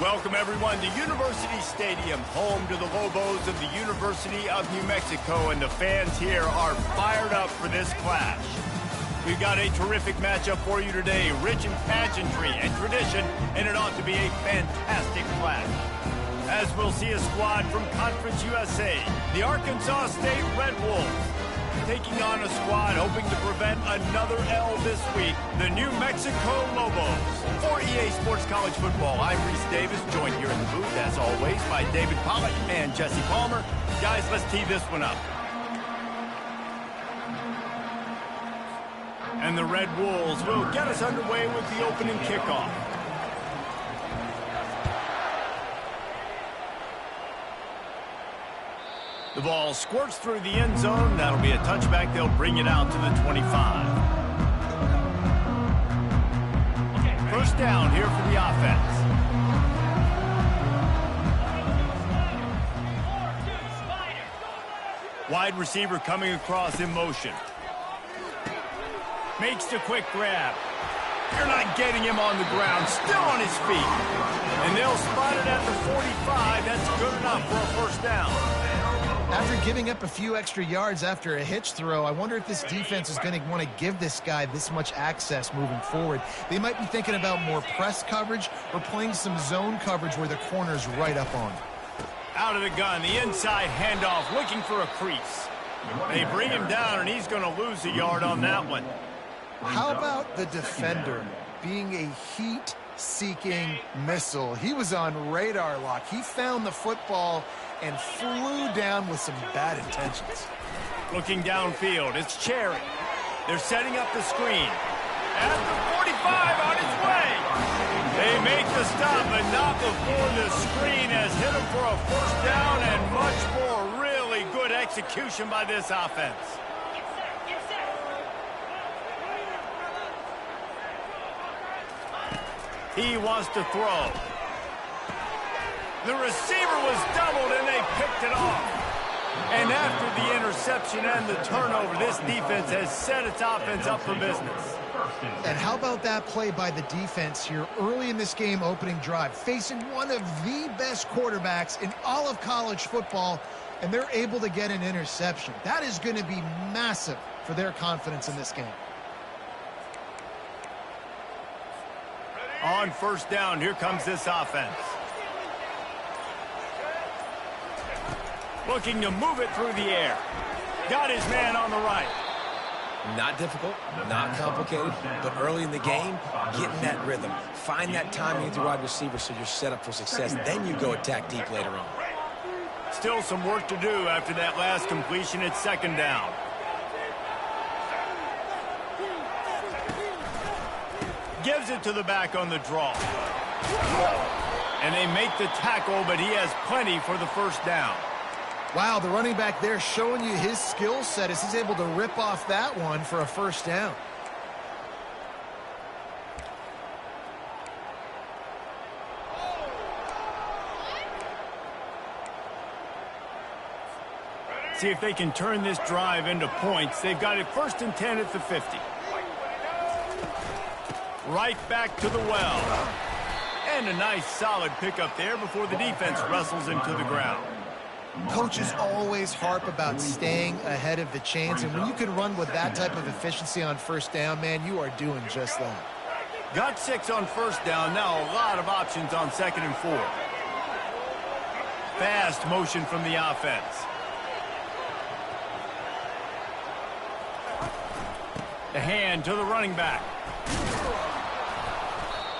Welcome, everyone, to University Stadium, home to the Lobos of the University of New Mexico, and the fans here are fired up for this clash. We've got a terrific matchup for you today, rich in pageantry and tradition, and it ought to be a fantastic clash. As we'll see a squad from Conference USA, the Arkansas State Red Wolves, taking on a squad hoping to prevent another L this week, the New Mexico Lobos. For EA Sports College Football, I'm Reese Davis, joined here in the booth, as always, by David Pollock and Jesse Palmer. Guys, let's tee this one up. And the Red Wolves will get us underway with the opening kickoff. The ball squirts through the end zone. That'll be a touchback. They'll bring it out to the 25. First down here for the offense. Wide receiver coming across in motion. Makes the quick grab. You're not getting him on the ground. Still on his feet. And they'll spot it at the 45. That's good enough for a first down. After giving up a few extra yards after a hitch throw, I wonder if this defense is going to want to give this guy this much access moving forward. They might be thinking about more press coverage or playing some zone coverage where the corner's right up on. Out of the gun, the inside handoff, looking for a crease. They bring him down, and he's going to lose a yard on that one. How about the defender being a heat-seeking missile? He was on radar lock. He found the football and flew down with some bad intentions. Looking downfield, it's Cherry. They're setting up the screen. At the 45, on his way. They make the stop, but not before the screen has hit him for a first down, and much more really good execution by this offense. He wants to throw. The receiver was doubled, and they picked it off. And after the interception and the turnover, this defense has set its offense up for business. And how about that play by the defense here early in this game opening drive, facing one of the best quarterbacks in all of college football, and they're able to get an interception. That is going to be massive for their confidence in this game. On first down, here comes this offense. Looking to move it through the air. Got his man on the right. Not difficult, not complicated, but early in the game, getting that rhythm. Find that timing with your wide receiver so you're set up for success. Then you go attack deep later on. Still some work to do after that last completion. It's second down. Gives it to the back on the draw. And they make the tackle, but he has plenty for the first down. Wow, the running back there showing you his skill set as he's able to rip off that one for a first down. See if they can turn this drive into points. They've got it first and 10 at the 50. Right back to the well. And a nice solid pickup there before the defense wrestles him to the ground. Coaches always harp about staying ahead of the chains, and when you can run with that type of efficiency on first down, man, you are doing just that. Got 6 on first down, now a lot of options on second and 4. Fast motion from the offense. The hand to the running back.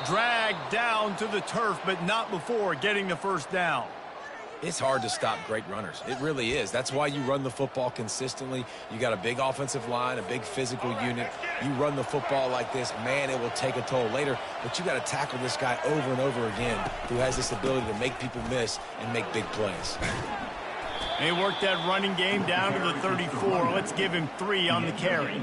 Dragged down to the turf, but not before getting the first down. It's hard to stop great runners. It really is. That's why you run the football consistently. You got a big offensive line, a big physical unit. You run the football like this, man, it will take a toll later. But you got to tackle this guy over and over again who has this ability to make people miss and make big plays. They worked that running game down to the 34. Let's give him 3 on the carry.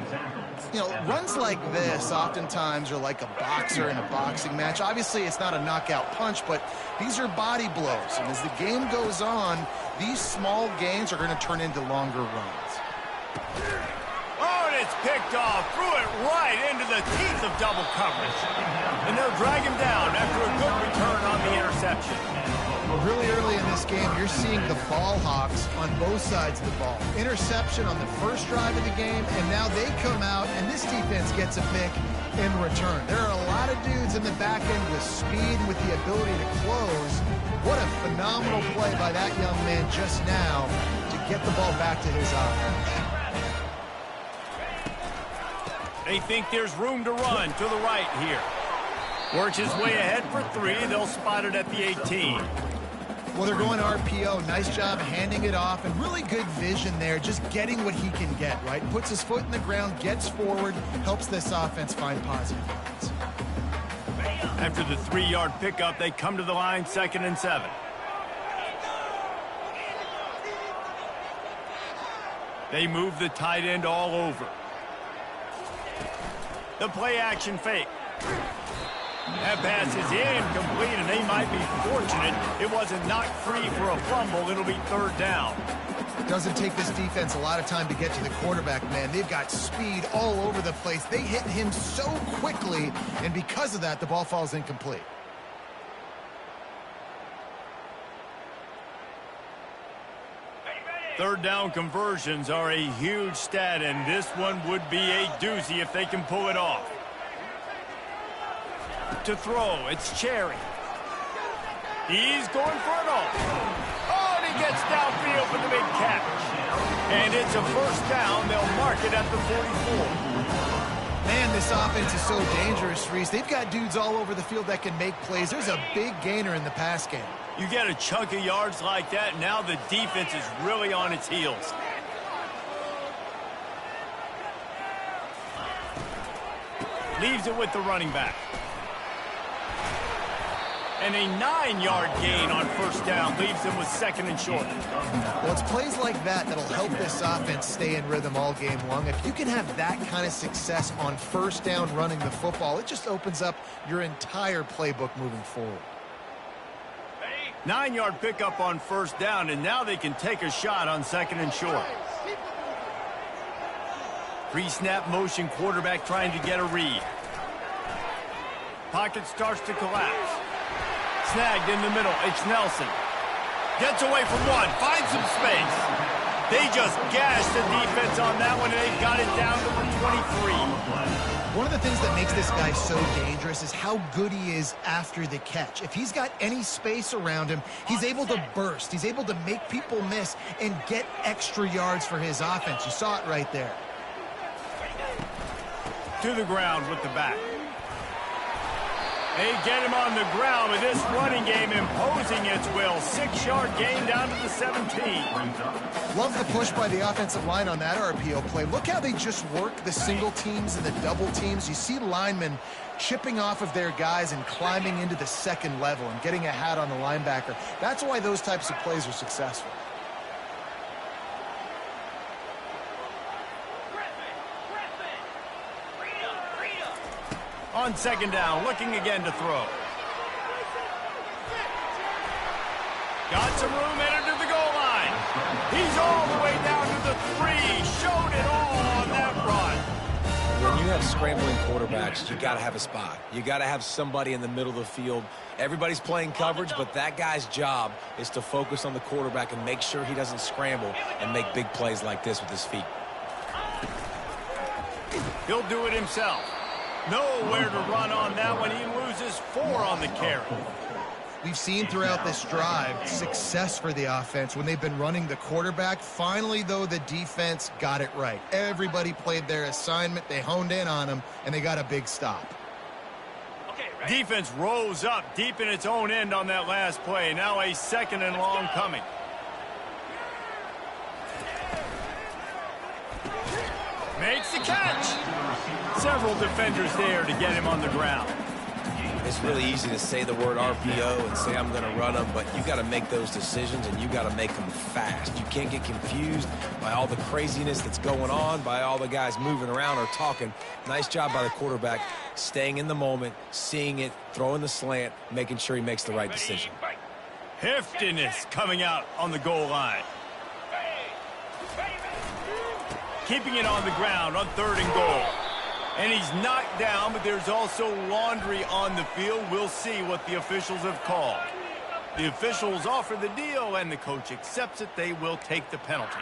You know, runs like this oftentimes are like a boxer in a boxing match. Obviously, it's not a knockout punch, but these are body blows. And as the game goes on, these small gains are going to turn into longer runs. Oh, and it's picked off. Threw it right into the teeth of double coverage. And they'll drag him down after a good return on the interception. Really early in this game, you're seeing the ball hawks on both sides of the ball. Interception on the first drive of the game, and now they come out, and this defense gets a pick in return. There are a lot of dudes in the back end with speed, with the ability to close. What a phenomenal play by that young man just now to get the ball back to his offense. They think there's room to run to the right here. Works his way ahead for 3. They'll spot it at the 18. Well, they're going RPO. Nice job handing it off, and really good vision there, just getting what he can get, right? Puts his foot in the ground, gets forward, helps this offense find positive yards. After the 3-yard pickup, they come to the line, 2nd and 7. They move the tight end all over. The play action fake. That pass is incomplete, and they might be fortunate it wasn't knocked free for a fumble. It'll be 3rd down. It doesn't take this defense a lot of time to get to the quarterback, man. They've got speed all over the place. They hit him so quickly, and because of that, the ball falls incomplete. Third down conversions are a huge stat, and this one would be a doozy if they can pull it off. To throw, it's Cherry. He's going for it all. Oh, and he gets downfield for the big catch. And it's a 1st down. They'll mark it at the 44. Man, this offense is so dangerous, Reese. They've got dudes all over the field that can make plays. There's a big gainer in the pass game. You get a chunk of yards like that, now the defense is really on its heels. Leaves it with the running back. And a 9-yard gain on 1st down leaves them with 2nd and short. Well, it's plays like that that'll help this offense stay in rhythm all game long. If you can have that kind of success on 1st down running the football, it just opens up your entire playbook moving forward. 9-yard pickup on 1st down, and now they can take a shot on 2nd and short. Pre-snap motion, quarterback trying to get a read. Pocket starts to collapse. Snagged in the middle, it's Nelson. Gets away from one, finds some space. They just gashed the defense on that one, and they've got it down to the 23. One of the things that makes this guy so dangerous is how good he is after the catch. If he's got any space around him, he's able to burst. He's able to make people miss and get extra yards for his offense. You saw it right there. To the ground with the back. They get him on the ground with this running game imposing its will. 6-yard gain down to the 17. Love the push by the offensive line on that RPO play. Look how they just work the single teams and the double teams. You see linemen chipping off of their guys and climbing into the 2nd level and getting a hat on the linebacker. That's why those types of plays are successful. On 2nd down, looking again to throw. Got some room, entered to the goal line. He's all the way down to the 3. Showed it all on that run. When you have scrambling quarterbacks, you got to have a spot. You got to have somebody in the middle of the field. Everybody's playing coverage, but that guy's job is to focus on the quarterback and make sure he doesn't scramble and make big plays like this with his feet. He'll do it himself. Nowhere to run on that one. He loses 4 on the carry. We've seen throughout this drive success for the offense when they've been running the quarterback. Finally, though, the defense got it right. Everybody played their assignment. They honed in on them, and they got a big stop. Defense rose up deep in its own end on that last play. Now a 2nd and long coming. Makes the catch. Several defenders there to get him on the ground. It's really easy to say the word RPO and say I'm going to run them, but you got to make those decisions and you got to make them fast. You can't get confused by all the craziness that's going on, by all the guys moving around or talking. Nice job by the quarterback, staying in the moment, seeing it, throwing the slant, making sure he makes the right decision. Heftiness coming out on the goal line. keeping it on the ground on 3rd and goal. And he's knocked down, but there's also laundry on the field. We'll see what the officials have called. The officials offer the deal, and the coach accepts it. They will take the penalty.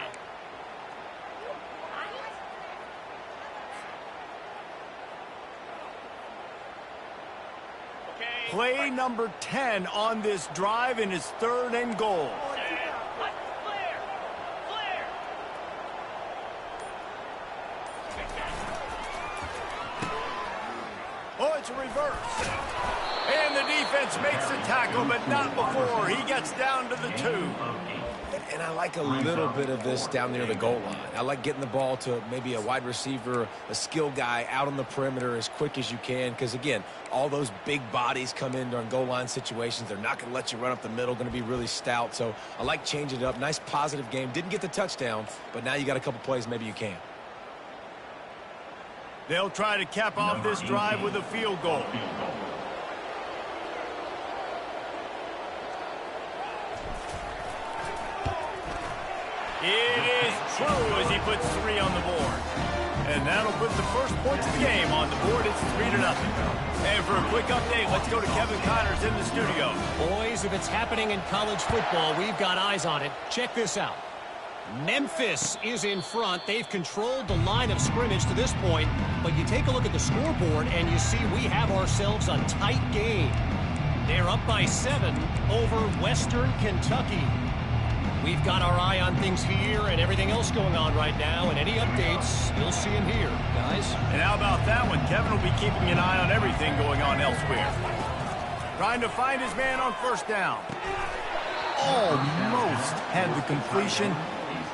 Play number 10 on this drive, and it's 3rd and goal. Oh, it's a reverse. And the defense makes the tackle, but not before he gets down to the 2. And I like a little bit of this down near the goal line. I like getting the ball to maybe a wide receiver, a skill guy out on the perimeter as quick as you can. Because, again, all those big bodies come in during goal line situations. They're not going to let you run up the middle, going to be really stout. So I like changing it up. Nice positive game. Didn't get the touchdown, but now you got a couple plays maybe you can. They'll try to cap off this drive with a field goal. It is true as he puts 3 on the board. And that'll put the first points of the game on the board. It's 3-0. And for a quick update, let's go to Kevin Connors in the studio. Boys, if it's happening in college football, we've got eyes on it. Check this out. Memphis is in front. They've controlled the line of scrimmage to this point. But you take a look at the scoreboard, and you see we have ourselves a tight game. They're up by 7 over Western Kentucky. We've got our eye on things here and everything else going on right now, and any updates, you'll see them here, guys. And how about that one? Kevin will be keeping an eye on everything going on elsewhere. Trying to find his man on 1st down. Almost had the completion,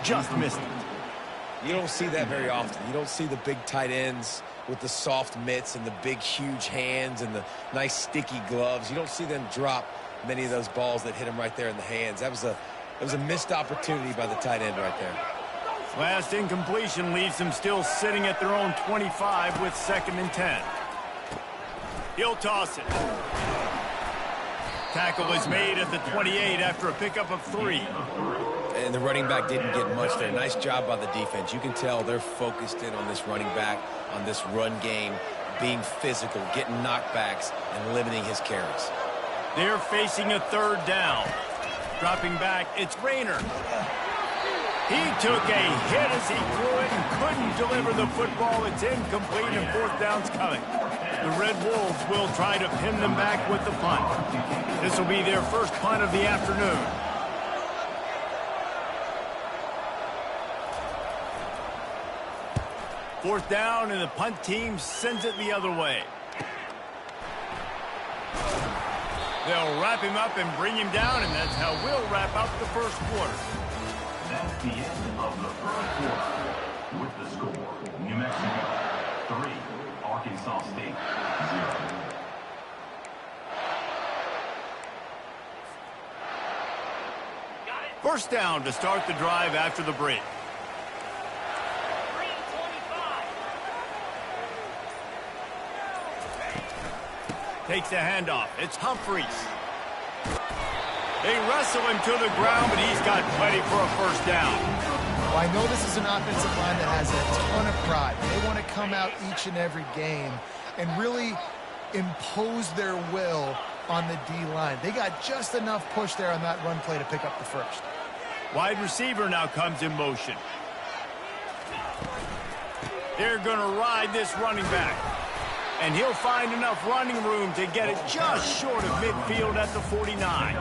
just missed it. You don't see that very often. You don't see the big tight ends with the soft mitts and the big, huge hands and the nice, sticky gloves. You don't see them drop many of those balls that hit them right there in the hands. That was a missed opportunity by the tight end right there. Last incompletion leaves them still sitting at their own 25 with 2nd and 10. He'll toss it. Tackle is made at the 28 after a pickup of 3. And the running back didn't get much there. Nice job by the defense. You can tell they're focused in on this running back, on this run game, being physical, getting knockbacks, and limiting his carries. They're facing a 3rd down. Dropping back, it's Rayner. He took a hit as he threw it and couldn't deliver the football. It's incomplete and 4th down's coming. The Red Wolves will try to pin them back with the punt. This will be their first punt of the afternoon. Fourth down, and the punt team sends it the other way. They'll wrap him up and bring him down, and that's how we'll wrap up the first quarter. That's the end of the first quarter. With the score, New Mexico 3, Arkansas State 0. First down to start the drive after the break. Takes the handoff. It's Humphreys. They wrestle him to the ground, but he's got plenty for a first down. Well, I know this is an offensive line that has a ton of pride. They want to come out each and every game and really impose their will on the D-line. They got just enough push there on that run play to pick up the first. Wide receiver now comes in motion. They're going to ride this running back. And he'll find enough running room to get it just short of midfield at the 49.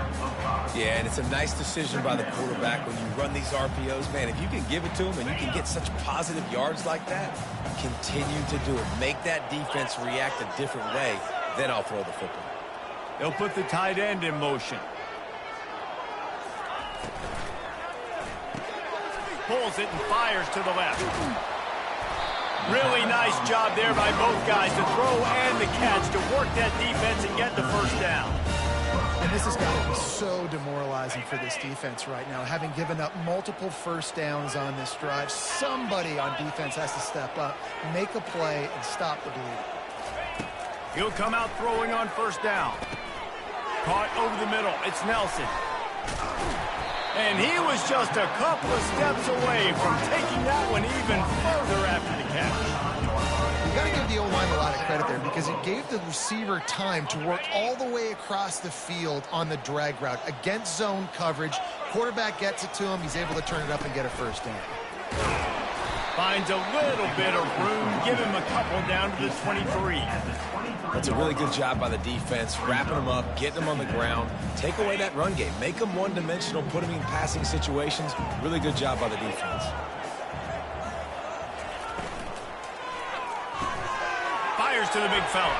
Yeah, and it's a nice decision by the quarterback when you run these RPOs. Man, if you can give it to him and you can get such positive yards like that, continue to do it. Make that defense react a different way, then I'll throw the football. They'll put the tight end in motion. Pulls it and fires to the left. Really nice job there by both guys to throw and the catch to work that defense and get the first down. And this has got to be so demoralizing for this defense right now. Having given up multiple first downs on this drive, somebody on defense has to step up, make a play, and stop the bleed. He'll come out throwing on first down. Caught over the middle. It's Nelson. And he was just a couple of steps away from taking that one even further after the catch. You got to give the O-line a lot of credit there because it gave the receiver time to work all the way across the field on the drag route against zone coverage. Quarterback gets it to him. He's able to turn it up and get a first down. Finds a little bit of room. Give him a couple down to the 23. That's a really good job by the defense, wrapping them up, getting them on the ground. Take away that run game. Make them one-dimensional, put them in passing situations. Really good job by the defense. Fires to the big fella.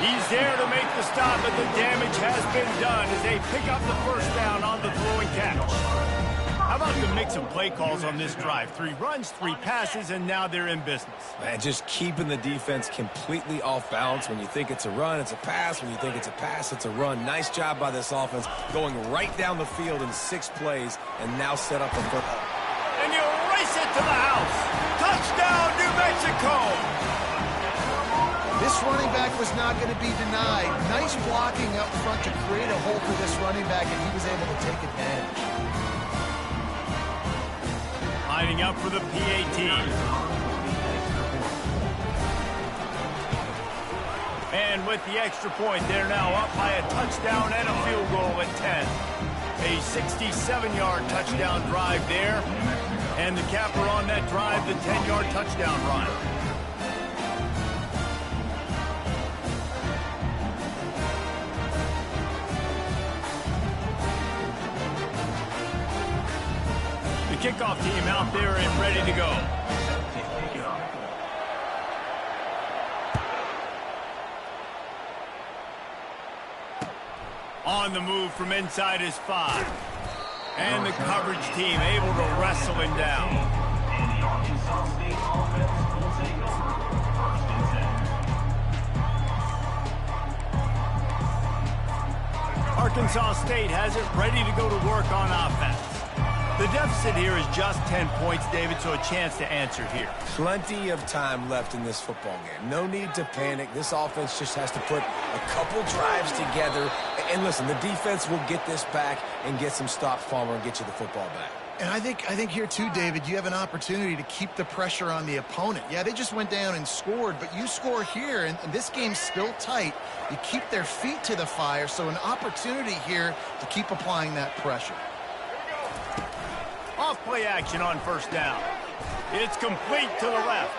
He's there to make the stop, but the damage has been done as they pick up the first down on the throw and catch. How about the mix of play calls on this drive? 3 runs, 3 passes, and now they're in business. Man, just keeping the defense completely off balance. When you think it's a run, it's a pass. When you think it's a pass, it's a run. Nice job by this offense, going right down the field in 6 plays, and now set up a foot. And you race it to the house. Touchdown, New Mexico! This running back was not going to be denied. Nice blocking up front to create a hole for this running back, and he was able to take advantage. Lining up for the PAT. And with the extra point, they're now up by a touchdown and a field goal at 10. A 67-yard touchdown drive there. And the capper on that drive, the 10-yard touchdown run. The kickoff team out there and ready to go. On the move from inside his 5. And the coverage team able to wrestle him down. And the Arkansas State offense will take over. 1st and 10. Arkansas State has it ready to go to work on offense. The deficit here is just 10 points, David, so a chance to answer here. Plenty of time left in this football game. No need to panic. This offense just has to put a couple drives together. And listen, the defense will get this back and get some stops, Palmer, and get you the football back. And I think here, too, David, you have an opportunity to keep the pressure on the opponent. Yeah, they just went down and scored, but you score here, and this game's still tight. You keep their feet to the fire, so an opportunity here to keep applying that pressure. Off play action on 1st down. It's complete to the left.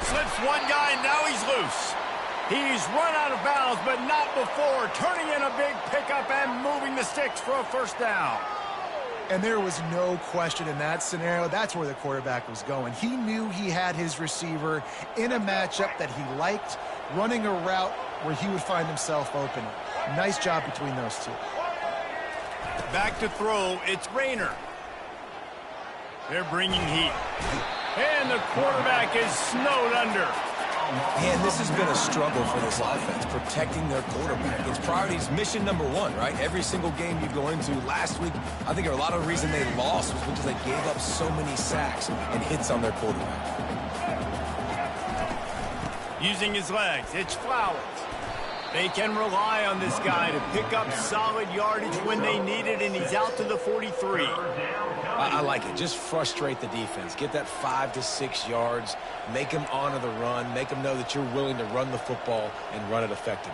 Slips one guy, now he's loose. He's run out of bounds, but not before turning in a big pickup and moving the sticks for a 1st down. And there was no question in that scenario. That's where the quarterback was going. He knew he had his receiver in a matchup that he liked, running a route where he would find himself open. Nice job between those two. Back to throw, it's Rayner. They're bringing heat. And the quarterback is snowed under. Man, this has been a struggle for this offense, protecting their quarterback. It's priorities, mission number 1, right? Every single game you go into. Last week, I think a lot of the reason they lost was because they gave up so many sacks and hits on their quarterback. Using his legs, it's Flowers. They can rely on this guy to pick up solid yardage when they need it, and he's out to the 43. I like it. Just frustrate the defense. Get that 5 to 6 yards. Make them honor the run. Make them know that you're willing to run the football and run it effectively.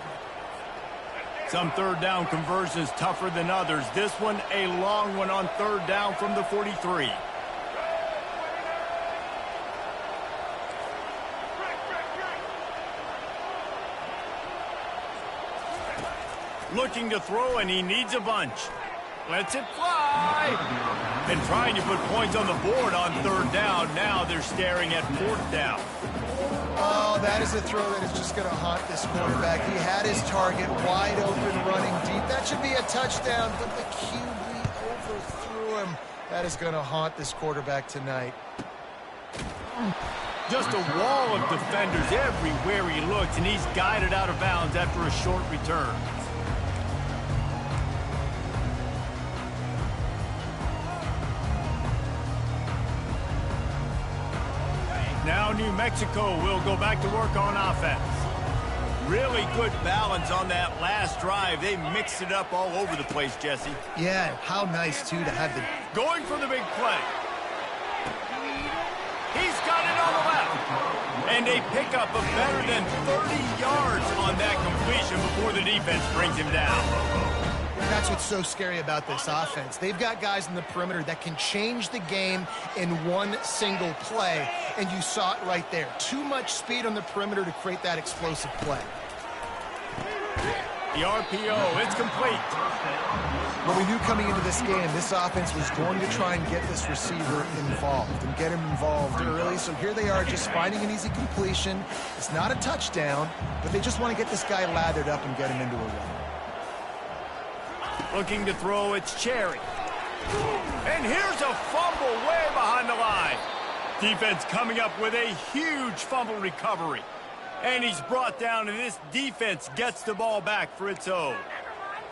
Some 3rd down conversions tougher than others. This one, a long one on 3rd down from the 43. Looking to throw, and he needs a bunch. Lets it fly. Been trying to put points on the board on 3rd down. Now they're staring at 4th down. Oh, that is a throw that is just going to haunt this quarterback. He had his target wide open running deep. That should be a touchdown, but the QB overthrew him. That is going to haunt this quarterback tonight. Just a wall of defenders everywhere he looks, and he's guided out of bounds after a short return. Now New Mexico will go back to work on offense. Really good balance on that last drive. They mixed it up all over the place, Jesse. Yeah, how nice, too, to have the... Going for the big play. He's got it on the left. And a pickup of better than 30 yards on that completion before the defense brings him down. That's what's so scary about this offense. They've got guys in the perimeter that can change the game in one single play, and you saw it right there. Too much speed on the perimeter to create that explosive play. The RPO, it's complete. Well, we knew coming into this game, this offense was going to try and get this receiver involved and get him involved early. So here they are just finding an easy completion. It's not a touchdown, but they just want to get this guy lathered up and get him into a run. Looking to throw, it's Cherry. And here's a fumble way behind the line. Defense coming up with a huge fumble recovery. And he's brought down, and this defense gets the ball back for its own.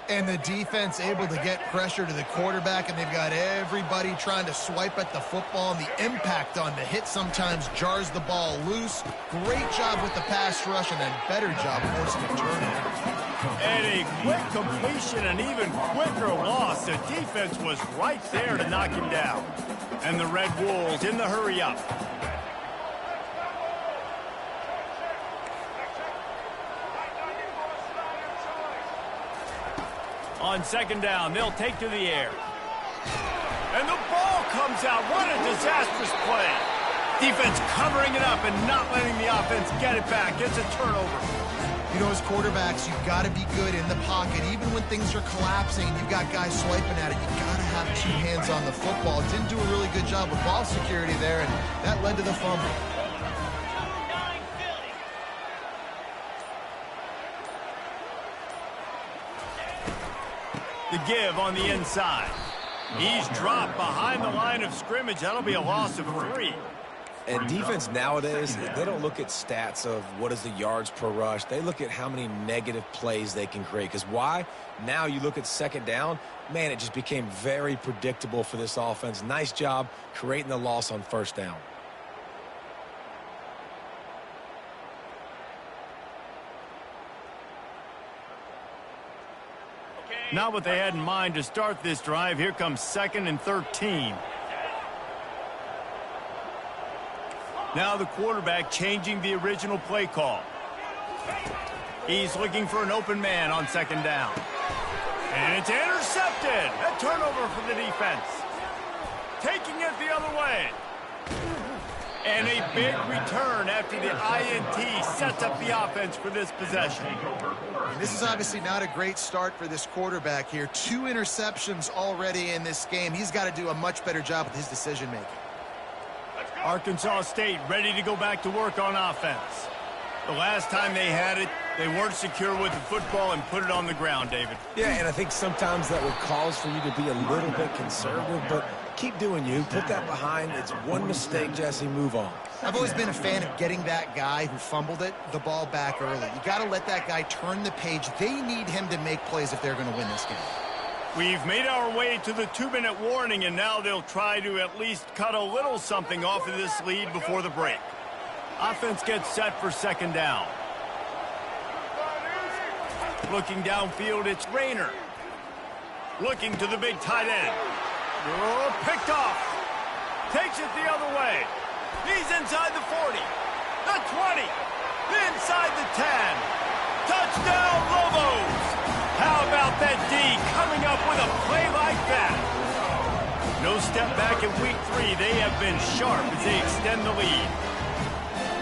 And the defense able to get pressure to the quarterback, and they've got everybody trying to swipe at the football, and the impact on the hit sometimes jars the ball loose. Great job with the pass rush, and then better job forcing a turnover. And a quick completion, an even quicker loss. The defense was right there to knock him down. And the Red Wolves in the hurry up. On second down, they'll take to the air. And the ball comes out. What a disastrous play. Defense covering it up and not letting the offense get it back. It's a turnover. You know, as quarterbacks, you've got to be good in the pocket. Even when things are collapsing, you've got guys swiping at it. You've got to have two hands on the football. Didn't do a really good job with ball security there, and that led to the fumble. The give on the inside. He's dropped behind the line of scrimmage. That'll be a loss of 3. And defense nowadays, they don't look at stats of what is the yards per rush. They look at how many negative plays they can create. Because why? Now you look at second down, man, it just became very predictable for this offense. Nice job creating the loss on first down. Not what they had in mind to start this drive. Here comes 2nd and 13. Now the quarterback changing the original play call. He's looking for an open man on second down. And it's intercepted. A turnover for the defense. Taking it the other way. And a big return after the INT sets up the offense for this possession. And this is obviously not a great start for this quarterback here. 2 interceptions already in this game. He's got to do a much better job with his decision-making. Arkansas State ready to go back to work on offense. The last time they had it, they weren't secure with the football and put it on the ground, David. Yeah, and I think sometimes that would cause for you to be a little bit conservative, but keep doing you. Put that behind. It's one mistake, Jesse. Move on. I've always been a fan of getting that guy who fumbled it, the ball back early. You got to let that guy turn the page. They need him to make plays if they're going to win this game. We've made our way to the 2-minute warning, and now they'll try to at least cut a little something off of this lead before the break. Offense gets set for second down. Looking downfield, it's Rayner. Looking to the big tight end. Oh, picked off. Takes it the other way. He's inside the 40. The 20. Inside the 10. Touchdown, Lobos. How about that D coming up with a play like that? No step back in week 3. They have been sharp as they extend the lead.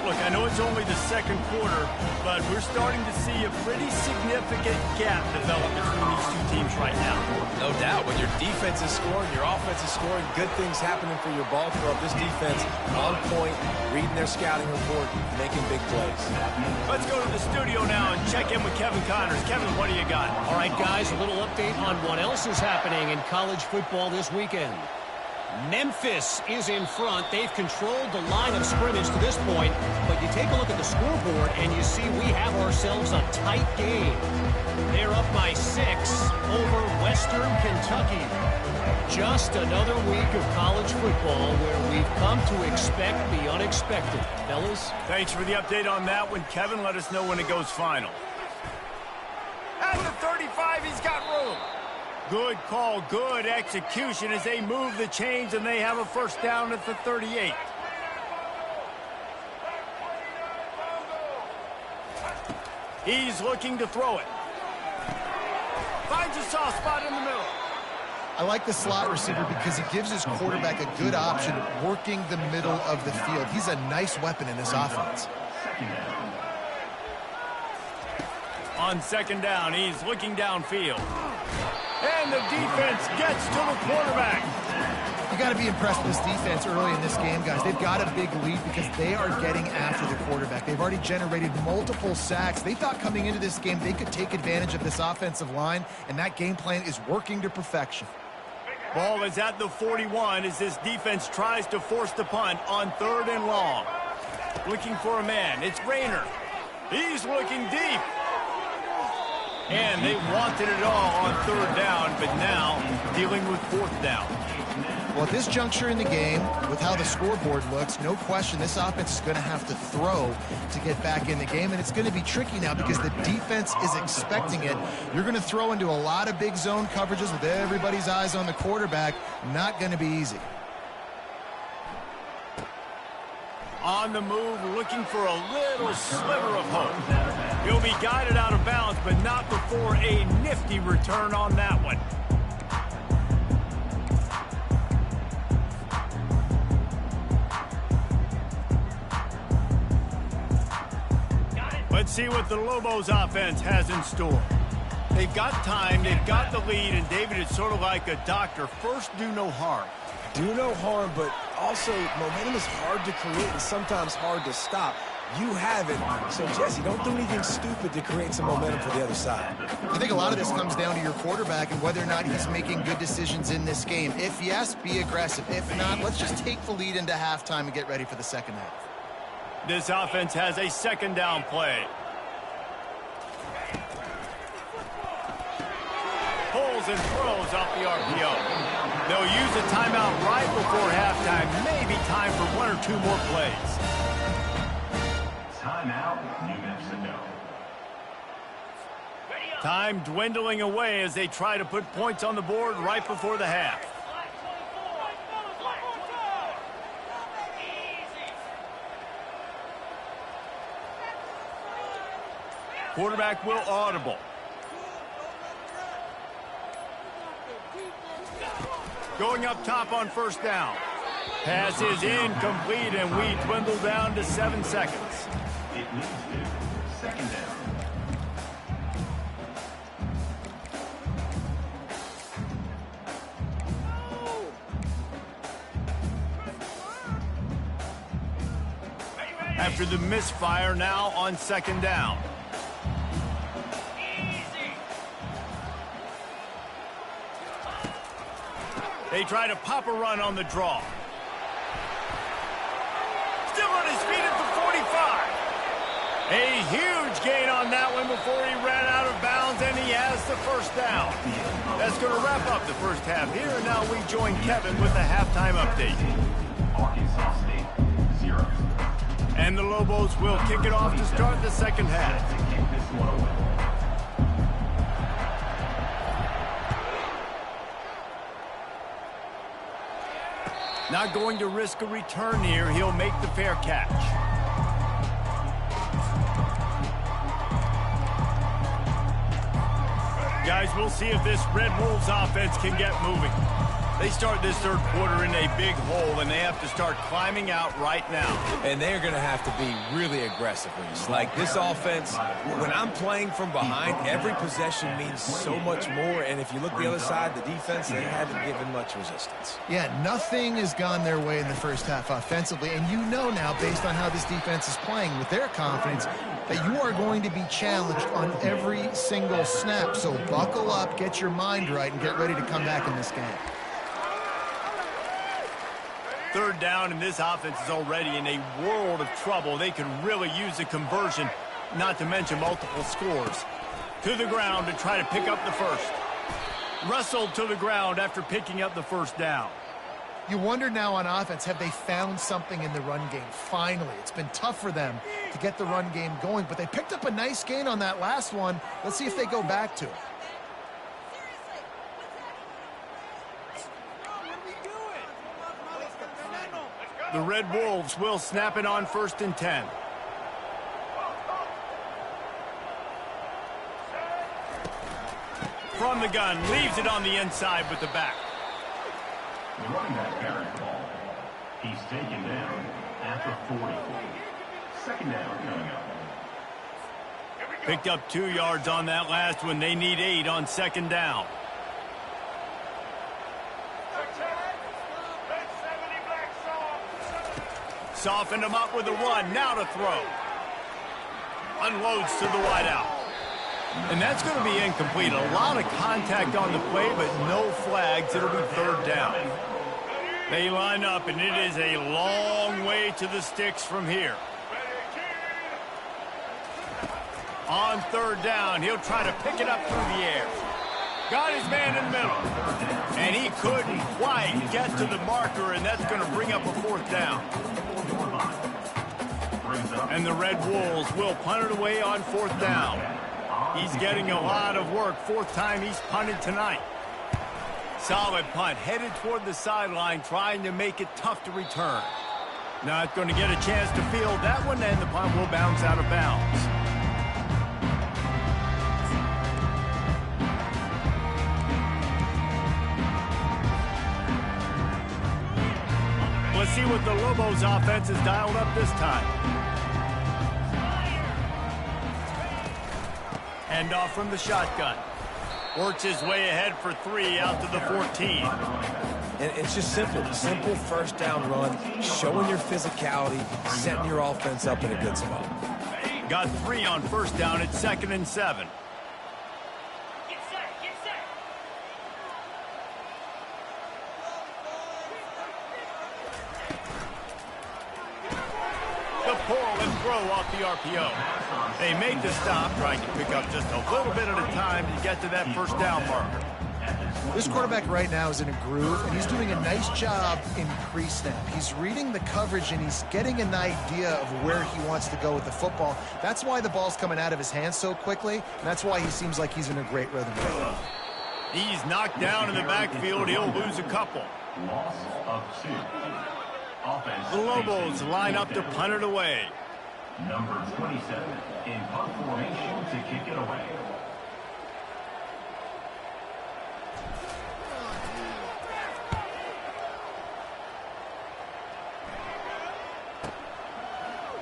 Look, I know it's only the second quarter, but we're starting to see a pretty significant gap develop between these two teams right now. No doubt. When your defense is scoring, your offense is scoring, good things happening for your ball club. This defense on point, reading their scouting report, making big plays. Let's go to the studio now and check in with Kevin Connors. Kevin, what do you got? All right, guys, a little update on what else is happening in college football this weekend. Memphis is in front. They've controlled the line of scrimmage to this point, but you take a look at the scoreboard and you see we have ourselves a tight game. They're up by 6 over Western Kentucky. Just another week of college football where we've come to expect the unexpected. Fellas? Thanks for the update on that one, Kevin. Let us know when it goes final. At the 35, he's got room. Good call, good execution as they move the chains and they have a first down at the 38. He's looking to throw it. Finds a soft spot in the middle. I like the slot receiver because he gives his quarterback a good option working the middle of the field. He's a nice weapon in this offense. On second down, he's looking downfield. And the defense gets to the quarterback. You got to be impressed with this defense early in this game, guys. They've got a big lead because they are getting after the quarterback. They've already generated multiple sacks. They thought coming into this game they could take advantage of this offensive line, and that game plan is working to perfection. Ball is at the 41 as this defense tries to force the punt on 3rd and long. Looking for a man. It's Rayner. He's looking deep. And they wanted it all on 3rd down, but now dealing with 4th down. Well, at this juncture in the game, with how the scoreboard looks, no question this offense is going to have to throw to get back in the game, and it's going to be tricky now because the defense is expecting it. You're going to throw into a lot of big zone coverages with everybody's eyes on the quarterback. Not going to be easy. On the move, looking for a little sliver of hope. He'll be guided out of bounds, but not before a nifty return on that one. Let's see what the Lobos offense has in store. They've got time, they've got the lead, and David, it's sort of like a doctor. First, do no harm. Do no harm, but also momentum is hard to create and sometimes hard to stop. You have it. So, Jesse, don't do anything stupid to create some momentum for the other side. I think a lot of this comes down to your quarterback and whether or not he's making good decisions in this game. If yes, be aggressive. If not, let's just take the lead into halftime and get ready for the second half. This offense has a second down play. Pulls and throws off the RPO. They'll use a timeout right before halftime. Maybe time for 1 or 2 more plays. Timeout, New Mexico. Time dwindling away as they try to put points on the board right before the half. Quarterback will audible. Going up top on first down. Pass is incomplete, and we dwindle down to 7 seconds. It leads to second down. After the misfire, now on second down. They try to pop a run on the draw. Still on his feet at the 45. A huge gain on that one before he ran out of bounds, and he has the first down. That's going to wrap up the first half here, and now we join Kevin with the halftime update. Arkansas State, 0. And the Lobos will kick it off to start the second half. To kick this one away. Not going to risk a return here. He'll make the fair catch. Guys, we'll see if this Red Wolves offense can get moving. They start this third quarter in a big hole, and they have to start climbing out right now. And they're going to have to be really aggressive. Like this offense, when I'm playing from behind, every possession means so much more. And if you look the other side, the defense, they haven't given much resistance. Yeah, nothing has gone their way in the first half offensively. And you know now, based on how this defense is playing with their confidence, that you are going to be challenged on every single snap. So buckle up, get your mind right, and get ready to come back in this game. Third down, and this offense is already in a world of trouble. They could really use a conversion, not to mention multiple scores. To the ground to try to pick up the first. Wrestled to the ground after picking up the first down. You wonder now on offense, have they found something in the run game? Finally, it's been tough for them to get the run game going, but they picked up a nice gain on that last one. Let's see if they go back to it. The Red Wolves will snap it on 1st and 10. From the gun, leaves it on the inside with the back. The running back carries the ball. He's taken down at the 40. Second down coming up. Picked up 2 yards on that last one. They need 8 on 2nd down. Softened him up with a run. Now to throw. Unloads to the wideout. And that's going to be incomplete. A lot of contact on the play, but no flags. It'll be 3rd down. They line up, and it is a long way to the sticks from here. On 3rd down, he'll try to pick it up through the air. Got his man in the middle. And he couldn't quite get to the marker, and that's going to bring up a 4th down. And the Red Wolves will punt it away on 4th down. He's getting a lot of work. 4th time he's punted tonight. Solid punt, headed toward the sideline, trying to make it tough to return. Not going to get a chance to field that one, and the punt will bounce out of bounds. Let's see what the Lobos offense has dialed up this time. Hand off from the shotgun. Works his way ahead for 3 out to the 14. And it's just simple. Simple 1st down run, showing your physicality, setting your offense up in a good spot. Got 3 on 1st down at 2nd and 7. Pull and throw off the RPO. They make the stop, trying to pick up just a little bit at a time to get to that 1st down marker. This quarterback right now is in a groove, and he's doing a nice job in pre-snap. He's reading the coverage, and he's getting an idea of where he wants to go with the football. That's why the ball's coming out of his hands so quickly, and that's why he seems like he's in a great rhythm. He's knocked down in the backfield. He'll lose a couple. Loss of 2. Offense. The Lobos line up to punt it away. Number 27 in punt formation to kick it away.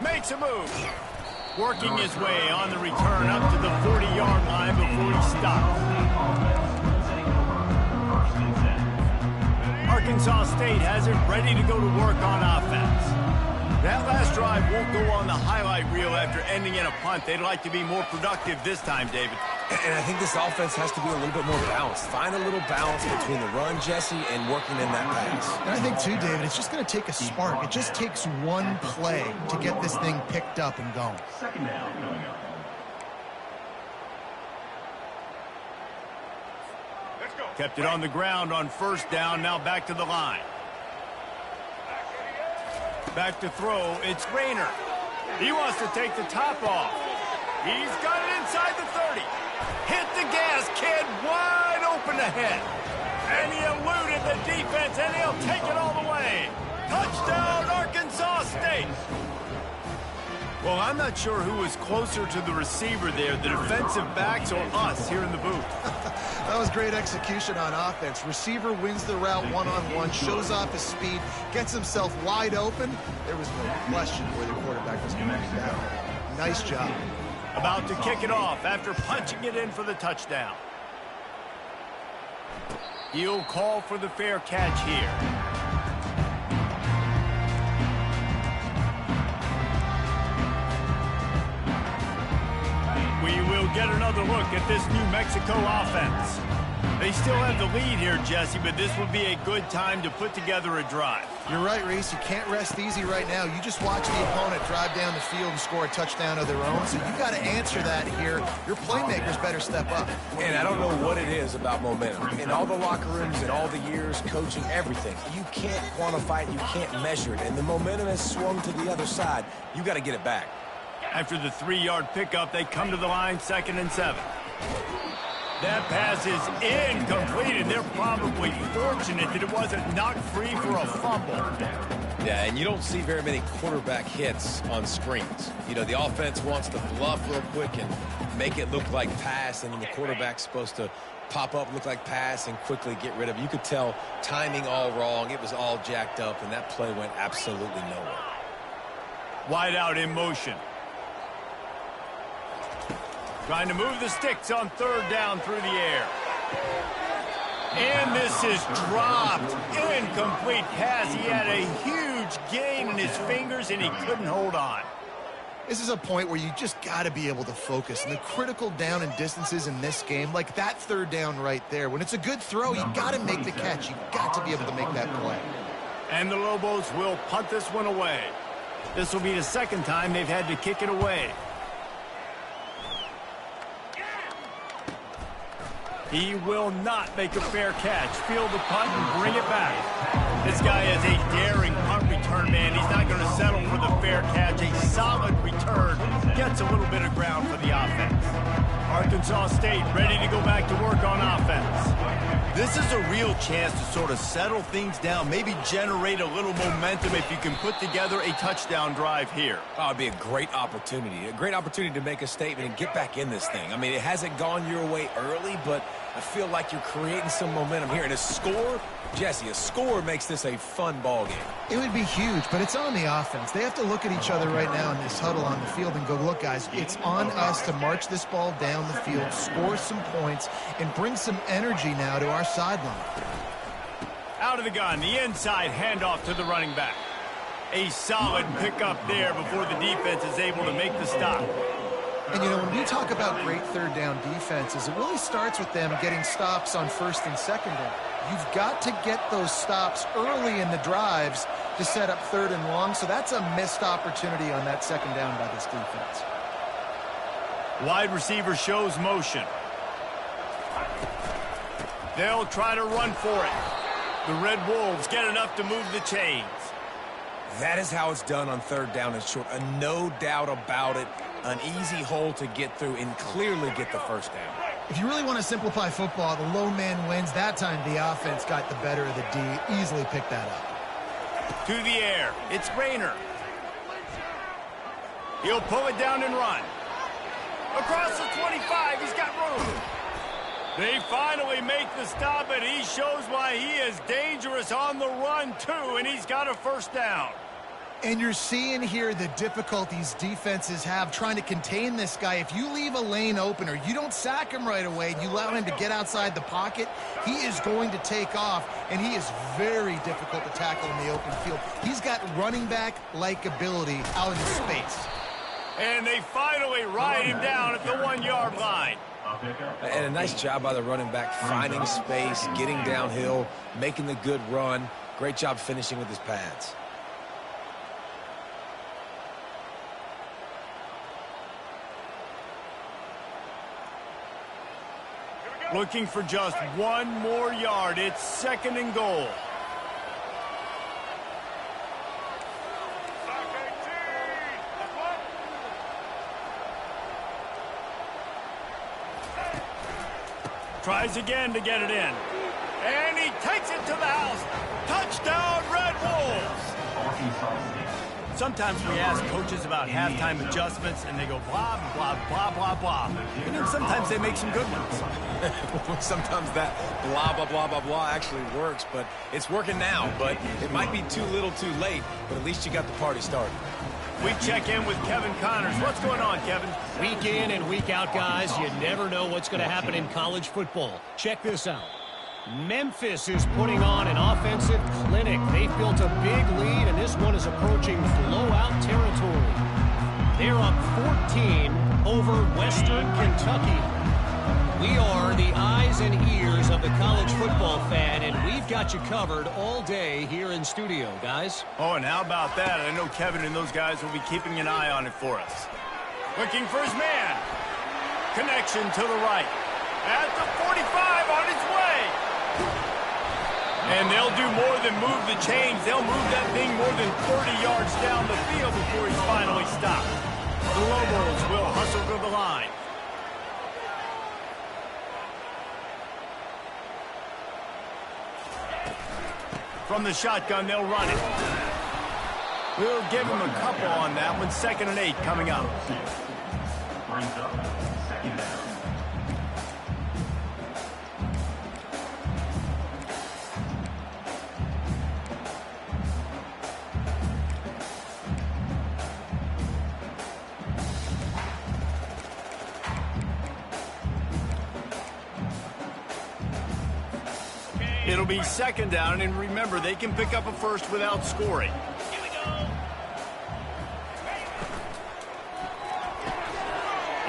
Makes a move. Working his way on the return up to the 40-yard line before he stops. Arkansas State has it ready to go to work on offense. That last drive won't go on the highlight reel after ending in a punt. They'd like to be more productive this time, David. And I think this offense has to be a little bit more balanced. Find a little balance between the run, Jesse, and working in that pass. And I think, too, David, it's just going to take a spark. It just takes one play to get this thing picked up and going. 2nd down coming up. Kept it on the ground on 1st down. Now back to the line. Back to throw. It's Rayner. He wants to take the top off. He's got it inside the 30. Hit the gas, kid. Wide open ahead. And he eluded the defense, and he'll take it all the way. Touchdown, Arkansas State. Well, I'm not sure who was closer to the receiver there, the defensive backs or us here in the booth. That was great execution on offense. Receiver wins the route one-on-one, shows off his speed, gets himself wide open. There was no question where the quarterback was going to be down. Nice job. About to kick it off after punching it in for the touchdown. He'll call for the fair catch here. We will get another look at this New Mexico offense. They still have the lead here, Jesse, but this would be a good time to put together a drive. You're right, Reese. You can't rest easy right now. You just watch the opponent drive down the field and score a touchdown of their own, so you got to answer that here. Your playmakers better step up. And I don't know what it is about momentum. In all the locker rooms and all the years, coaching, everything, you can't quantify it, you can't measure it, and the momentum has swung to the other side. You got to get it back. After the 3-yard pickup, they come to the line, 2nd and 7. That pass is incomplete, and they're probably fortunate that it wasn't knocked free for a fumble. Yeah, and you don't see very many quarterback hits on screens. You know, the offense wants to bluff real quick and make it look like pass, and then the quarterback's supposed to pop up, look like pass, and quickly get rid of it. You could tell timing all wrong. It was all jacked up, and that play went absolutely nowhere. Wide out in motion. Trying to move the sticks on 3rd down through the air. And this is dropped. Incomplete pass. He had a huge gain in his fingers, and he couldn't hold on. This is a point where you just got to be able to focus. And the critical down and distances in this game, like that 3rd down right there, when it's a good throw, you got to make the catch. You got to be able to make that play. And the Lobos will punt this one away. This will be the 2nd time they've had to kick it away. He will not make a fair catch. Field the punt and bring it back. This guy is a daring punt return man. He's not going to settle for the fair catch. A solid return gets a little bit of ground for the offense. Arkansas State ready to go back to work on offense. This is a real chance to sort of settle things down, maybe generate a little momentum if you can put together a touchdown drive here. Oh, it'd be a great opportunity to make a statement and get back in this thing. I mean, it hasn't gone your way early, but I feel like you're creating some momentum here. And a score, Jesse, a score makes this a fun ball game. It would be huge, but it's on the offense. They have to look at each other right now in this huddle on the field and go, look, guys, it's on us to march this ball down the field, score some points, and bring some energy now to our sideline. Out of the gun, the inside handoff to the running back. A solid pickup there before the defense is able to make the stop. And, you know, when we talk about great 3rd down defenses, it really starts with them getting stops on 1st and 2nd down. You've got to get those stops early in the drives to set up 3rd and long, so that's a missed opportunity on that 2nd down by this defense. Wide receiver shows motion. They'll try to run for it. The Red Wolves get enough to move the chains. That is how it's done on 3rd down and short. No doubt about it. An easy hole to get through and clearly get the 1st down. If you really want to simplify football, the low man wins. That time the offense got the better of the D. Easily picked that up. To the air. It's Rayner. He'll pull it down and run. Across the 25. He's got room. They finally make the stop, and he shows why he is dangerous on the run, too, and he's got a 1st down. And you're seeing here the difficulties defenses have trying to contain this guy. If you leave a lane open or you don't sack him right away, you allow him to get outside the pocket, he is going to take off, and he is very difficult to tackle in the open field. He's got running back-like ability out in space. And they finally ride him down at the 1-yard line. And a nice job by the running back, finding space, getting downhill, making the good run. Great job finishing with his pads. Looking for just 1 more yard. It's 2nd and goal. Tries again to get it in. And he takes it to the house. Touchdown, Red Wolves. Sometimes we ask coaches about halftime adjustments, and they go blah, blah, blah, blah, blah. And then sometimes they make some good ones. Sometimes that blah, blah, blah, blah, blah actually works, but it's working now. But it might be too little too late, but at least you got the party started. We check in with Kevin Connors. What's going on, Kevin? Week in and week out, guys, you never know what's going to happen in college football. Check this out. Memphis is putting on an offensive clinic. They've built a big lead, and this one is approaching blowout territory. They're up 14 over Western Kentucky. We are the eyes and ears of the college football fan, and we've got you covered all day here in studio, guys. Oh, and how about that? I know Kevin and those guys will be keeping an eye on it for us. Looking for his man. Connection to the right. At the 45 on his way. And they'll do more than move the chains. They'll move that thing more than 30 yards down the field before he's finally stopped. The Lobos will hustle to the line. From the shotgun, they'll run it. We'll give him a couple on that one. 2nd and 8 coming up. Brings up 2nd down. It'll be 2nd down, and remember, they can pick up a first without scoring. Here we go.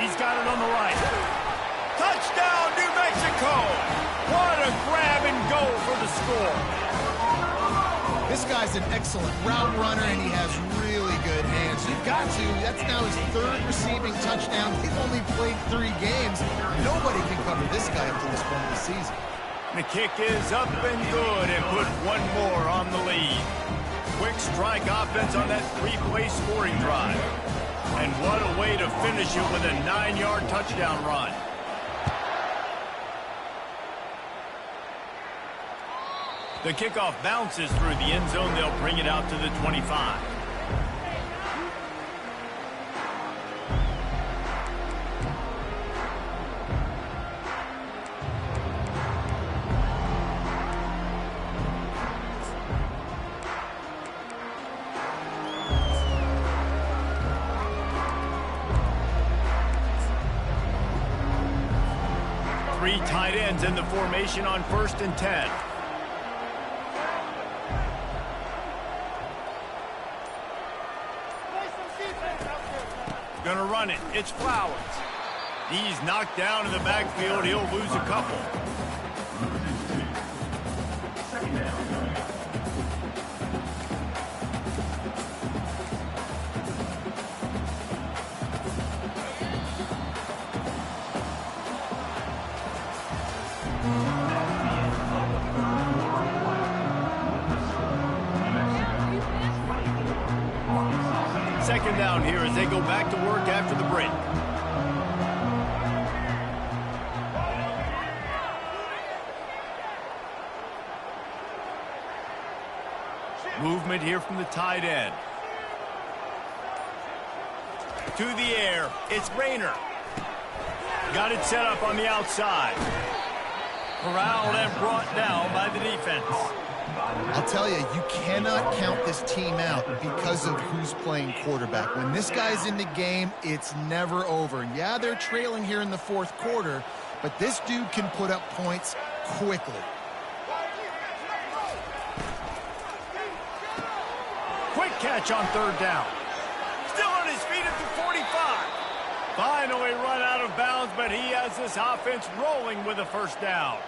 He's got it on the right. Touchdown, New Mexico! What a grab and go for the score. This guy's an excellent route runner, and he has really good hands. You've got to. That's now his 3rd receiving touchdown. He's only played 3 games. Nobody can cover this guy up to this point of the season. The kick is up and good, and put one more on the lead. Quick strike offense on that 3-play scoring drive. And what a way to finish it with a 9-yard touchdown run. The kickoff bounces through the end zone. They'll bring it out to the 25. Three tight ends in the formation on 1st and 10. Gonna run it. It's Flowers. He's knocked down in the backfield. He'll lose a couple. 2nd down. Second down here as they go back to work after the break. Movement here from the tight end. To the air. It's Rayner. Got it set up on the outside. Corralled and brought down by the defense. I'll tell you, you cannot count this team out because of who's playing quarterback. When this guy's in the game, it's never over. Yeah, they're trailing here in the 4th quarter, but this dude can put up points quickly. Quick catch on 3rd down. Still on his feet at the 45. Finally run out of bounds, but he has this offense rolling with a 1st down.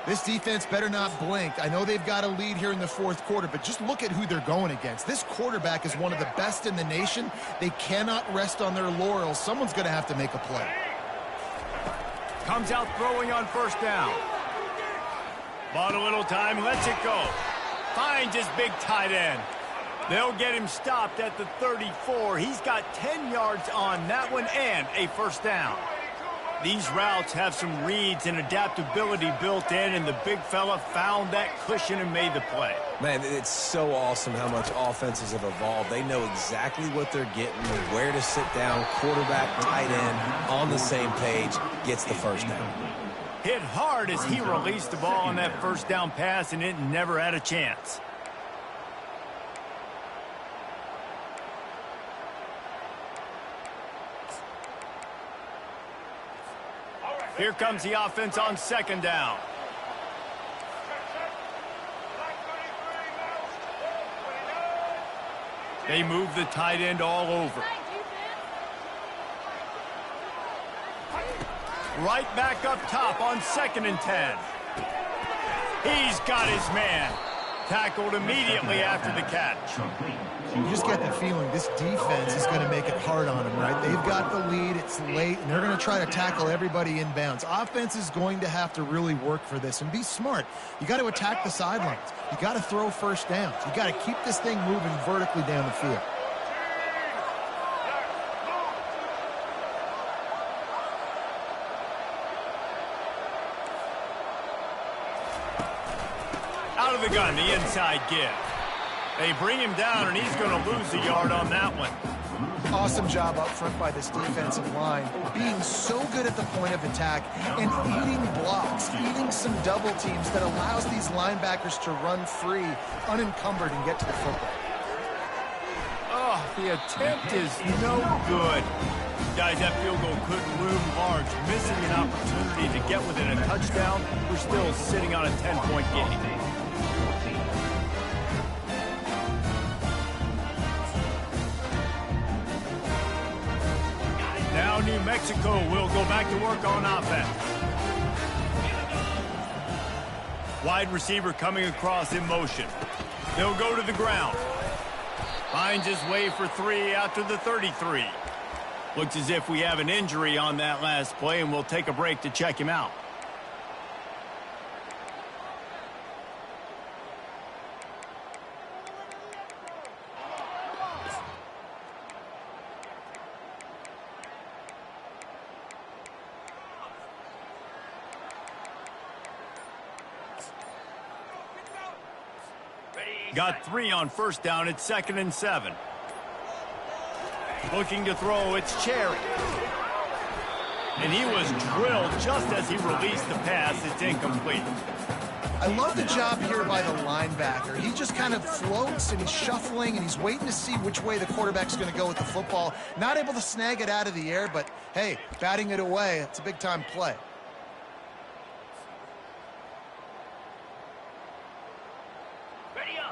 This defense better not blink. I know they've got a lead here in the 4th quarter, but just look at who they're going against. This quarterback is one of the best in the nation. They cannot rest on their laurels. Someone's going to have to make a play. Comes out throwing on 1st down. Bought a little time, lets it go. Finds his big tight end. They'll get him stopped at the 34. He's got 10 yards on that one and a 1st down. These routes have some reads and adaptability built in, and the big fella found that cushion and made the play. Man, it's so awesome how much offenses have evolved. They know exactly what they're getting, where to sit down, quarterback, tight end, on the same page, gets the 1st down. Hit hard as he released the ball on that 1st down pass, and it never had a chance. Here comes the offense on 2nd down. They move the tight end all over. Right back up top on 2nd and 10. He's got his man. Tackled immediately after the catch. You just get the feeling this defense is going to make it hard on them, right? They've got the lead, it's late, and they're going to try to tackle everybody inbounds. Offense is going to have to really work for this and be smart. You got to attack the sidelines. You got to throw first downs. You got to keep this thing moving vertically down the field. Out of the gun, the inside give. They bring him down, and he's going to lose a yard on that one. Awesome job up front by this defensive line, being so good at the point of attack and eating blocks, eating some double teams that allows these linebackers to run free, unencumbered, and get to the football. Oh, the attempt is no good. Guys, that field goal could loom large. Missing an opportunity to get within a touchdown, we're still sitting on a 10-point game. Now New Mexico will go back to work on offense. Wide receiver coming across in motion. They'll go to the ground. Finds his way for 3 after the 33. Looks as if we have an injury on that last play, and we'll take a break to check him out. Got 3 on first down. It's 2nd and 7. Looking to throw, it's Cherry. And he was drilled just as he released the pass. It's incomplete. I love the job here by the linebacker. He just kind of floats and he's shuffling and he's waiting to see which way the quarterback's going to go with the football. Not able to snag it out of the air, but hey, batting it away, it's a big-time play.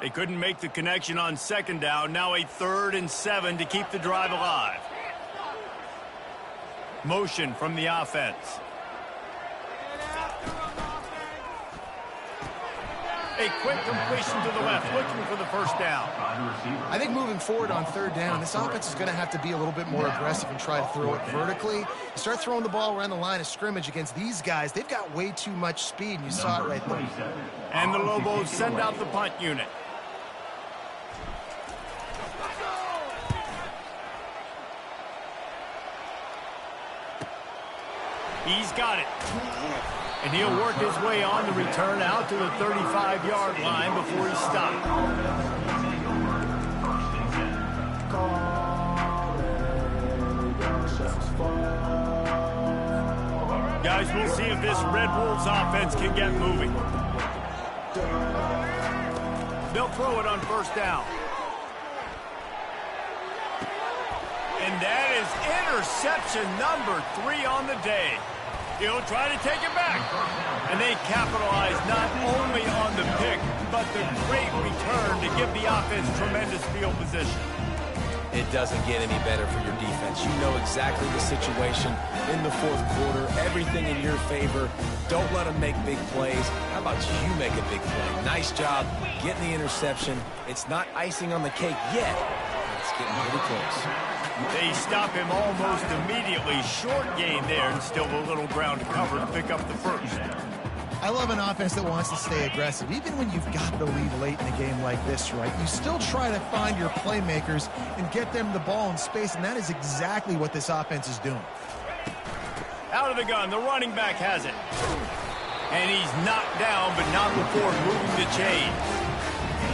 They couldn't make the connection on 2nd down. Now a 3rd and 7 to keep the drive alive. Motion from the offense. A quick completion to the left, looking for the first down. I think moving forward on 3rd down, this offense is going to have to be a little bit more aggressive and try to throw it vertically. You start throwing the ball around the line of scrimmage against these guys, they've got way too much speed, and you saw it right there. And the Lobos send out the punt unit. He's got it. And he'll work his way on the return out to the 35-yard line before he stopped. Guys, we'll see if this Red Wolves offense can get moving. They'll throw it on first down. And that is interception number 3 on the day. He'll try to take it back. And they capitalize not only on the pick, but the great return to give the offense tremendous field position. It doesn't get any better for your defense. You know exactly the situation in the 4th quarter. Everything in your favor. Don't let them make big plays. How about you make a big play? Nice job getting the interception. It's not icing on the cake yet. It's getting pretty close. They stop him almost immediately. Short gain there, and still a little ground to cover to pick up the first. I love an offense that wants to stay aggressive. Even when you've got the lead late in a game like this, right, you still try to find your playmakers and get them the ball in space, and that is exactly what this offense is doing. Out of the gun, the running back has it. And he's knocked down, but not before moving the chain.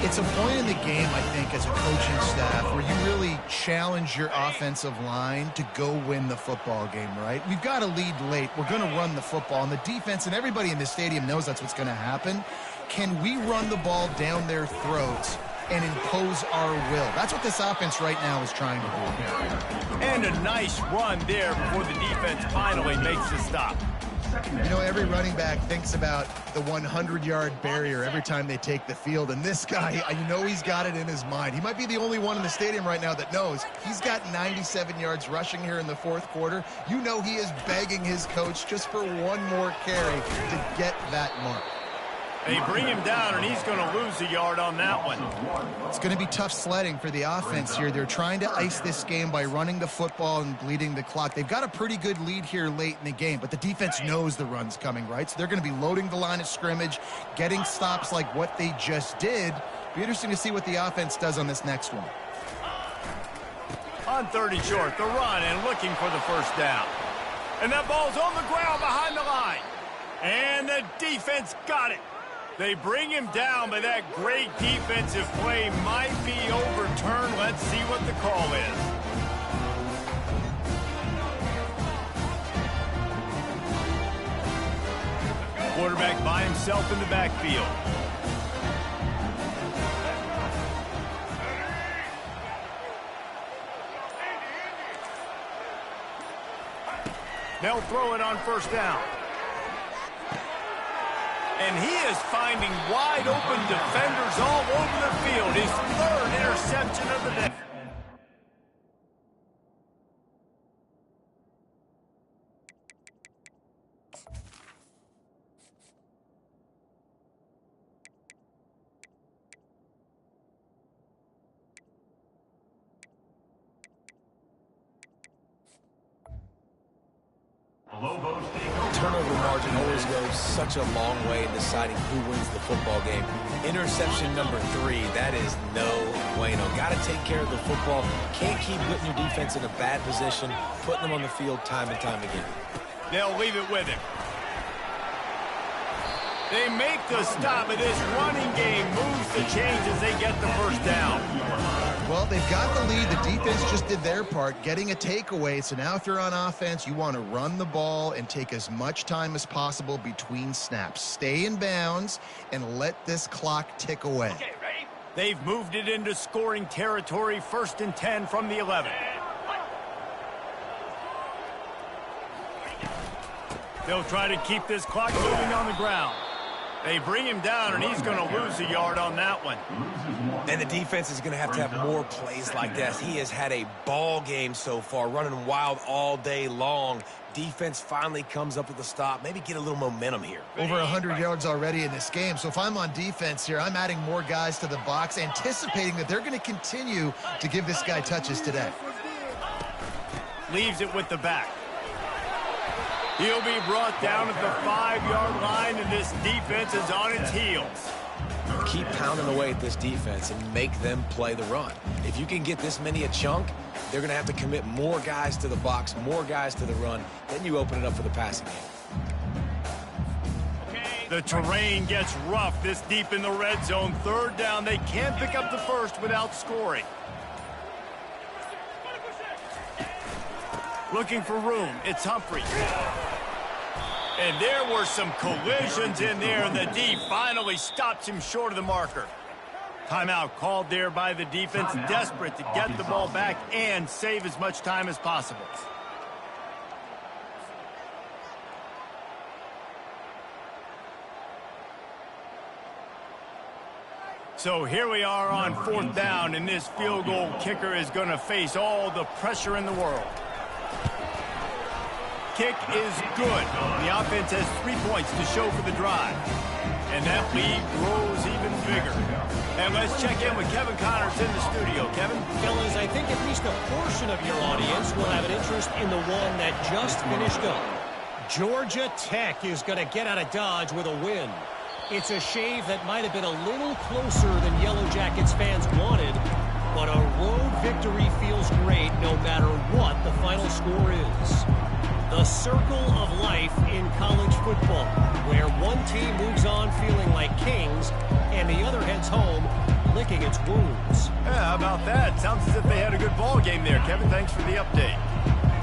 It's a point in the game, I think, as a coaching staff where you really challenge your offensive line to go win the football game, right? We've got a lead late. We're going to run the football, and the defense and everybody in the stadium knows that's what's going to happen. Can we run the ball down their throats and impose our will? That's what this offense right now is trying to do. And a nice run there before the defense finally makes the stop. You know, every running back thinks about the 100-yard barrier every time they take the field, and this guy, you know he's got it in his mind. He might be the only one in the stadium right now that knows he's got 97 yards rushing here in the fourth quarter. You know he is begging his coach just for one more carry to get that mark. They bring him down, and he's going to lose a yard on that one. It's going to be tough sledding for the offense here. They're trying to ice this game by running the football and bleeding the clock. They've got a pretty good lead here late in the game, but the defense knows the run's coming, right? So they're going to be loading the line of scrimmage, getting stops like what they just did. Be interesting to see what the offense does on this next one. On 30 short, the run and looking for the first down. And that ball's on the ground behind the line. And the defense got it. They bring him down, but that great defensive play might be overturned. Let's see what the call is. Quarterback by himself in the backfield. They'll throw it on first down. And he is finding wide open defenders all over the field. His third interception of the day. Turnover margin always goes such a long way in deciding who wins the football game. Interception number 3, that is no bueno. Got to take care of the football. Can't keep putting your defense in a bad position, putting them on the field time and time again. They'll leave it with him. They make the stop, but this running game moves the chains as they get the first down. Well, they've got the lead. The defense just did their part, getting a takeaway. So now if you're on offense, you want to run the ball and take as much time as possible between snaps. Stay in bounds and let this clock tick away. Okay, ready? They've moved it into scoring territory, 1st and 10 from the 11. They'll try to keep this clock moving on the ground. They bring him down, and he's going to lose a yard on that one. And the defense is going to have more plays like this. He has had a ball game so far, running wild all day long. Defense finally comes up with a stop. Maybe get a little momentum here. Over 100 yards already in this game. So if I'm on defense here, I'm adding more guys to the box, anticipating that they're going to continue to give this guy touches today. Leaves it with the back. He'll be brought down at the 5-yard line, and this defense is on its heels. Keep pounding away at this defense and make them play the run. If you can get this many a chunk, they're going to have to commit more guys to the box, more guys to the run. Then you open it up for the passing game. The terrain gets rough this deep in the red zone. 3rd down. They can't pick up the first without scoring. Looking for room. It's Humphrey. And there were some collisions in there, and the D finally stops him short of the marker. Timeout called there by the defense, desperate to get the ball back and save as much time as possible. So here we are on 4th down, and this field goal kicker is going to face all the pressure in the world. Kick is good. The offense has 3 points to show for the drive. And that lead grows even bigger. And let's check in with Kevin Connors in the studio. Kevin? Fellas, I think at least a portion of your audience will have an interest in the one that just finished up. Georgia Tech is going to get out of Dodge with a win. It's a shave that might have been a little closer than Yellow Jackets fans wanted, but a road victory feels great no matter what the final score is. The circle of life in college football, where one team moves on feeling like kings and the other heads home licking its wounds. Yeah, how about that? Sounds as if they had a good ball game there, Kevin. Thanks for the update.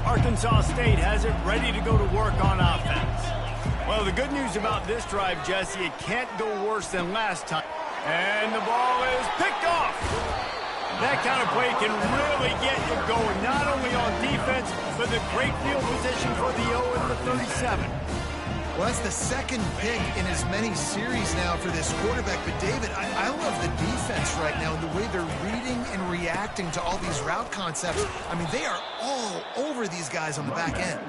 Arkansas State has it ready to go to work on offense. Well, the good news about this drive, Jesse, it can't go worse than last time. And the ball is picked off. That kind of play can really get you going, not only on defense, but the great field position for the O and the 37. Well, that's the second pick in as many series now for this quarterback. But, David, I love the defense right now and the way they're reading and reacting to all these route concepts. I mean, they are all over these guys on the back end.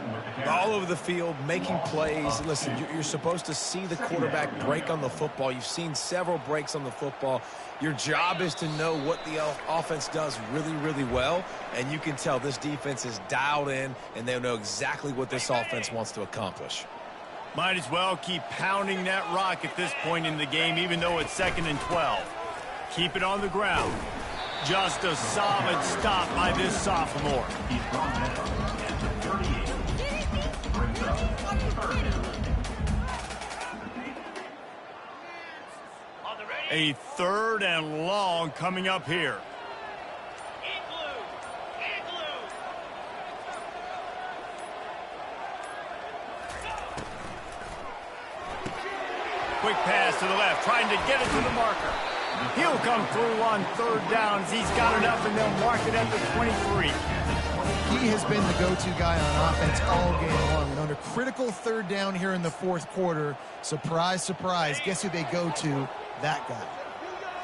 All over the field, making plays. Listen, you're supposed to see the quarterback break on the football. You've seen several breaks on the football. Your job is to know what the offense does really, really well, and you can tell this defense is dialed in, and they know exactly what this offense wants to accomplish. Might as well keep pounding that rock at this point in the game, even though it's 2nd and 12. Keep it on the ground. Just a solid stop by this sophomore. He's brought down at the 38. Brings up 3rd down. A 3rd and long coming up here. Quick pass to the left, trying to get it to the marker. He'll come through on 3rd downs. He's got it up, and they'll mark it at the 23. He has been the go-to guy on offense all game long. And on a critical 3rd down here in the 4th quarter, surprise, surprise, guess who they go to? That guy.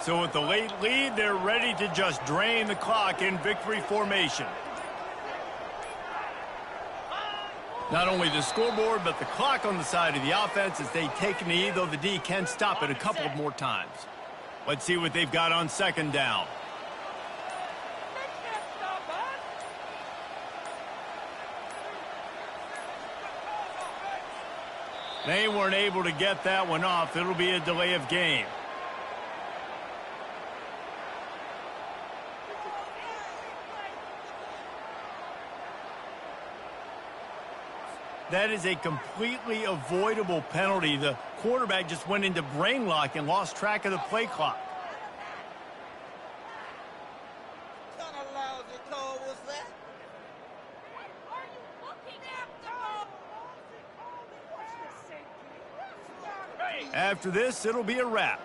So with the late lead, they're ready to just drain the clock in victory formation. Not only the scoreboard, but the clock on the side of the offense as they take a knee, though the D can stop it a couple of more times. Let's see what they've got on 2nd down. They weren't able to get that one off. It'll be a delay of game. That is a completely avoidable penalty. The quarterback just went into brain lock and lost track of the play clock. What kind of lousy call was that? Are you looking after? After this, it'll be a wrap.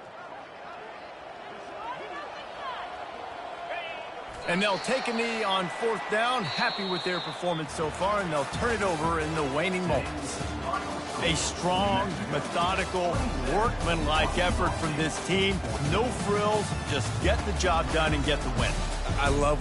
And they'll take a knee on 4th down, happy with their performance so far, and they'll turn it over in the waning moments. A strong, methodical, workmanlike effort from this team. No frills, just get the job done and get the win. I love